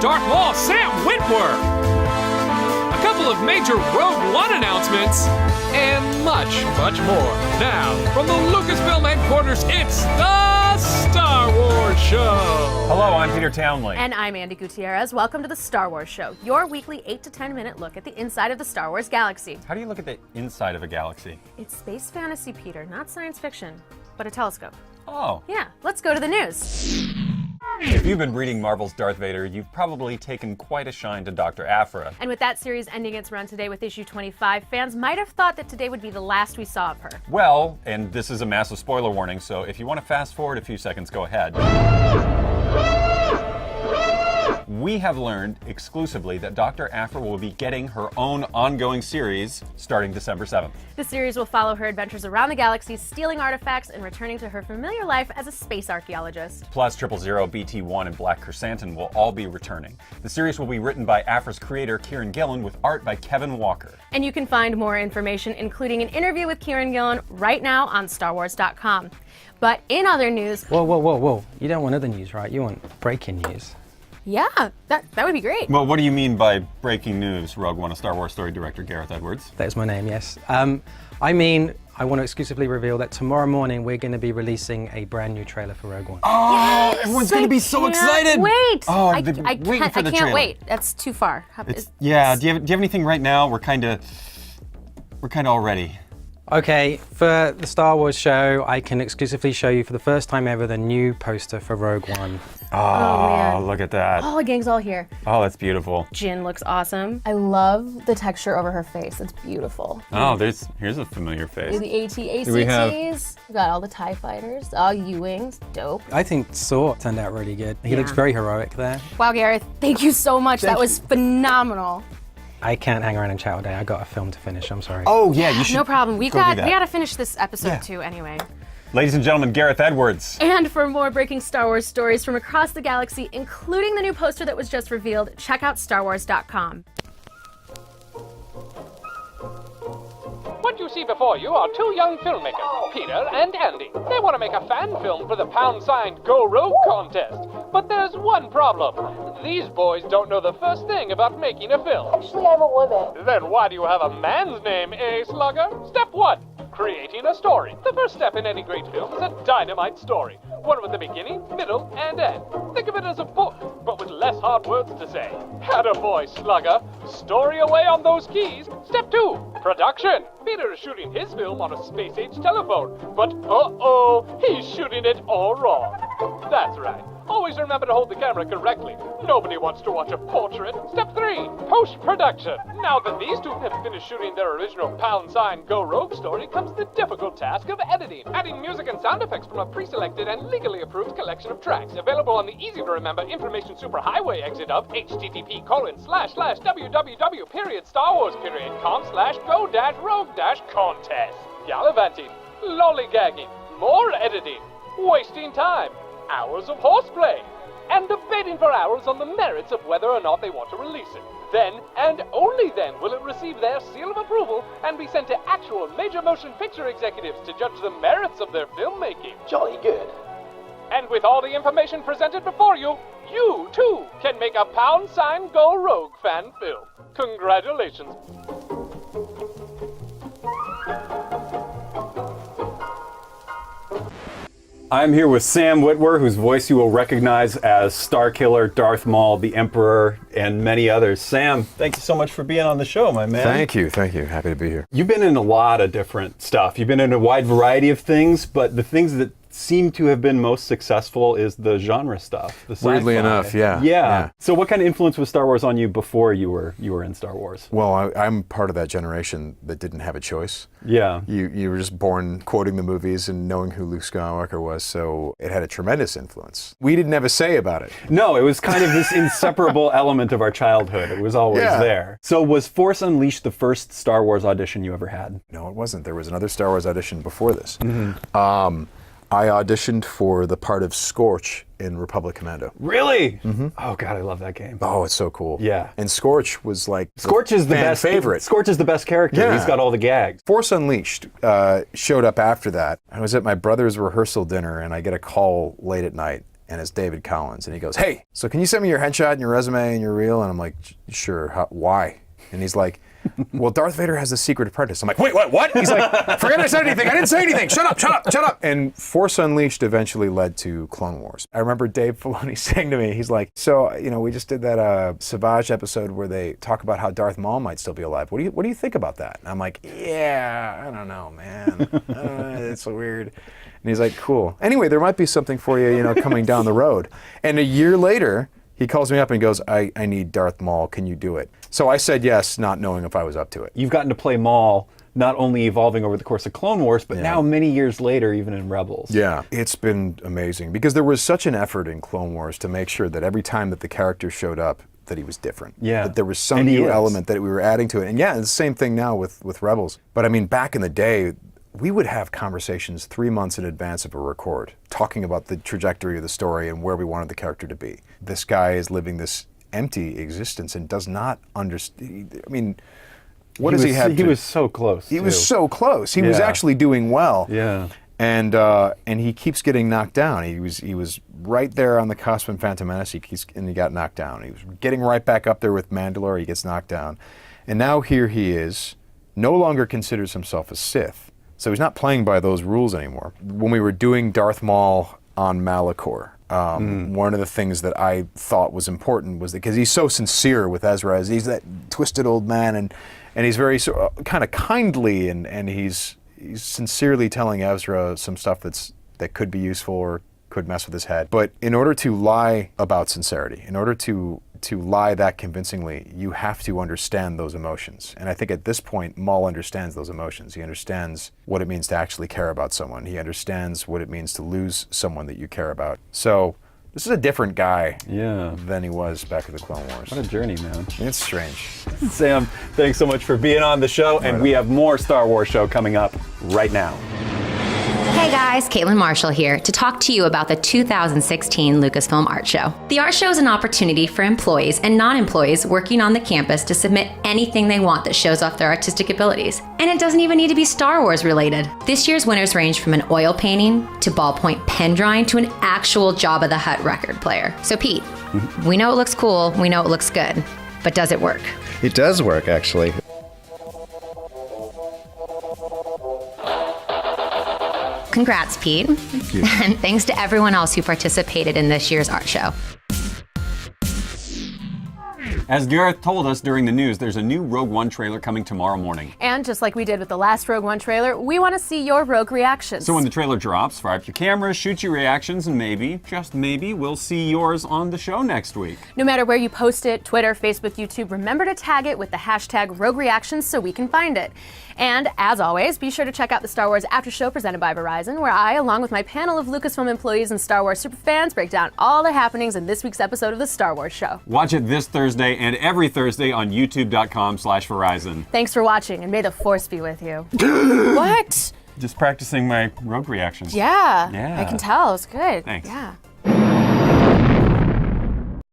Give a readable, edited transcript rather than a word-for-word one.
Darth Maul, Sam Witwer, a couple of major Rogue One announcements, and much, much more. Now, from the Lucasfilm headquarters, it's the Star Wars Show. Hello, I'm Peter Townley. And I'm Andy Gutierrez. Welcome to the Star Wars Show, your weekly 8 to 10 minute look at the inside of the Star Wars galaxy. How do you look at the inside of a galaxy? It's space fantasy, Peter, not science fiction, but a telescope. Oh. Yeah, let's go to the news. If you've been reading Marvel's Darth Vader, you've probably taken quite a shine to Dr. Aphra. And with that series ending its run today with issue 25, fans might have thought that today would be the last we saw of her. Well, and this is a massive spoiler warning, so if you want to fast forward a few seconds, go ahead. We have learned exclusively that Dr. Aphra will be getting her own ongoing series starting December 7th. The series will follow her adventures around the galaxy, stealing artifacts and returning to her familiar life as a space archaeologist. Plus, 000, BT-1, and Black Chrysanthemum will all be returning. The series will be written by Aphra's creator, Kieran Gillen, with art by Kevin Walker. And you can find more information, including an interview with Kieran Gillen, right now on StarWars.com. But in other news... Whoa. You don't want other news, right? You want breaking news. Yeah, that would be great. Well, what do you mean by breaking news, Rogue One, a Star Wars story director, Gareta Edwardsa? That is my name, yes. I mean, I want to exclusively reveal that tomorrow morning we're going to be releasing a brand new trailer for Rogue One. Oh, yes, everyone's going to be so excited! Wait! Oh, I can't wait. That's too far. Do you have anything right now? We're kind of all ready. Okay, for the Star Wars show, I can exclusively show you for the first time ever the new poster for Rogue One. Oh, man. Look at that. Oh, the gang's all here. Oh, that's beautiful. Jyn looks awesome. I love the texture over her face. It's beautiful. Oh, here's a familiar face. The AT-ACTs. We got all the TIE fighters, all U-Wings. Dope. I think Saw turned out really good. He looks very heroic there. Wow, Gareth, thank you so much. That was phenomenal. I can't hang around and chat all day. I got a film to finish. I'm sorry. Oh, yeah, you should. No problem. We go do that. gotta finish this episode too anyway. Ladies and gentlemen, Gareta Edwardsa. And for more breaking Star Wars stories from across the galaxy, including the new poster that was just revealed, check out StarWars.com. What you see before you are two young filmmakers, Peter and Andy. They want to make a fan film for the pound-signed Go Rogue contest. But there's one problem. These boys don't know the first thing about making a film. Actually, I'm a woman. Then why do you have a man's name, Slugger? Step 1. Creating a story. The first step in any great film is a dynamite story. One with a beginning, middle, and end. Think of it as a book, but with less hard words to say. Attaboy, Slugger. Story away on those keys. Step 2. Production. Peter is shooting his film on a space-age telephone, but uh-oh, he's shooting it all wrong. That's right. Always remember to hold the camera correctly. Nobody wants to watch a portrait. Step 3, post-production. Now that these two have finished shooting their original pound-sign Go Rogue story comes the difficult task of editing. Adding music and sound effects from a pre-selected and legally approved collection of tracks available on the easy-to-remember information superhighway exit of http://www.starwars.com/go-rogue-contest. Gallivanting, lollygagging, more editing, wasting time, hours of horseplay, and debating for hours on the merits of whether or not they want to release it. Then, and only then, will it receive their seal of approval and be sent to actual major motion picture executives to judge the merits of their filmmaking. Jolly good. And with all the information presented before you, you, too, can make a pound-sign Go Rogue fan film. Congratulations. I'm here with Sam Witwer, whose voice you will recognize as Starkiller, Darth Maul, the Emperor, and many others. Sam, thank you so much for being on the show, my man. Thank you. Happy to be here. You've been in a lot of different stuff. You've been in a wide variety of things, but the things that seem to have been most successful is the genre stuff. The sci-fi. Weirdly enough, yeah. Yeah. So what kind of influence was Star Wars on you before you were in Star Wars? Well, I'm part of that generation that didn't have a choice. Yeah. You were just born quoting the movies and knowing who Luke Skywalker was, so it had a tremendous influence. We didn't have a say about it. No, it was kind of this inseparable element of our childhood. It was always there. So was Force Unleashed the first Star Wars audition you ever had? No, it wasn't. There was another Star Wars audition before this. Mm-hmm. I auditioned for the part of Scorch in Republic Commando. Really? Mm-hmm. Oh God, I love that game. Oh, it's so cool. Yeah. And Scorch was like Scorch is the best favorite. Scorch is the best character. Yeah. He's got all the gags. Force Unleashed showed up after that. I was at my brother's rehearsal dinner and I get a call late at night and it's David Collins. And he goes, hey, so can you send me your headshot and your resume and your reel? And I'm like, sure, why? And he's like, well, Darth Vader has a secret apprentice. I'm like, wait, what? He's like, forget I said anything. I didn't say anything. Shut up. And Force Unleashed eventually led to Clone Wars. I remember Dave Filoni saying to me, he's like, so, we just did that Savage episode where they talk about how Darth Maul might still be alive. What do you think about that? And I'm like, yeah, I don't know, man. It's so weird. And he's like, cool. Anyway, there might be something for you, coming down the road. And a year later, he calls me up and goes, I need Darth Maul. Can you do it? So I said yes, not knowing if I was up to it. You've gotten to play Maul, not only evolving over the course of Clone Wars, but now many years later, even in Rebels. Yeah, it's been amazing because there was such an effort in Clone Wars to make sure that every time that the character showed up, that he was different. Yeah. That there was some new element that we were adding to it. And yeah, it's the same thing now with Rebels. But I mean, back in the day, we would have conversations 3 months in advance of a record, talking about the trajectory of the story and where we wanted the character to be. This guy is living this empty existence and does not understand. I mean, what does he have? He was so close. He was so close. He was actually doing well. Yeah. And he keeps getting knocked down. He was right there on the cusp in Phantom Menace, and he got knocked down. He was getting right back up there with Mandalore. He gets knocked down, and now here he is, no longer considers himself a Sith. So he's not playing by those rules anymore. When we were doing Darth Maul on Malachor, one of the things that I thought was important was that because he's so sincere with Ezra, he's that twisted old man, and he's very kind of kindly, and he's sincerely telling Ezra some stuff that could be useful or could mess with his head. But in order to lie about sincerity, in order to lie that convincingly, you have to understand those emotions. And I think at this point, Maul understands those emotions. He understands what it means to actually care about someone. He understands what it means to lose someone that you care about. So this is a different guy than he was back in the Clone Wars. What a journey, man. It's strange. Sam, thanks so much for being on the show, and we have more Star Wars show coming up right now. Hey guys, Caitlin Marshall here to talk to you about the 2016 Lucasfilm Art Show. The art show is an opportunity for employees and non-employees working on the campus to submit anything they want that shows off their artistic abilities. And it doesn't even need to be Star Wars related. This year's winners range from an oil painting to ballpoint pen drawing to an actual Jabba the Hutt record player. So Pete, we know it looks cool, we know it looks good, but does it work? It does work, actually. Congrats, Pete. Thank you. And thanks to everyone else who participated in this year's art show. As Gareth told us during the news, there's a new Rogue One trailer coming tomorrow morning. And just like we did with the last Rogue One trailer, we want to see your Rogue reactions. So when the trailer drops, fire up your cameras, shoot your reactions, and maybe, just maybe, we'll see yours on the show next week. No matter where you post it, Twitter, Facebook, YouTube, remember to tag it with the hashtag Rogue Reactions so we can find it. And as always, be sure to check out the Star Wars After Show presented by Verizon, where I, along with my panel of Lucasfilm employees and Star Wars superfans, break down all the happenings in this week's episode of the Star Wars Show. Watch it this Thursday and every Thursday on youtube.com/Verizon. Thanks for watching, and may the Force be with you. What? Just practicing my Rogue reactions. Yeah. Yeah. I can tell. It's good. Thanks. Yeah.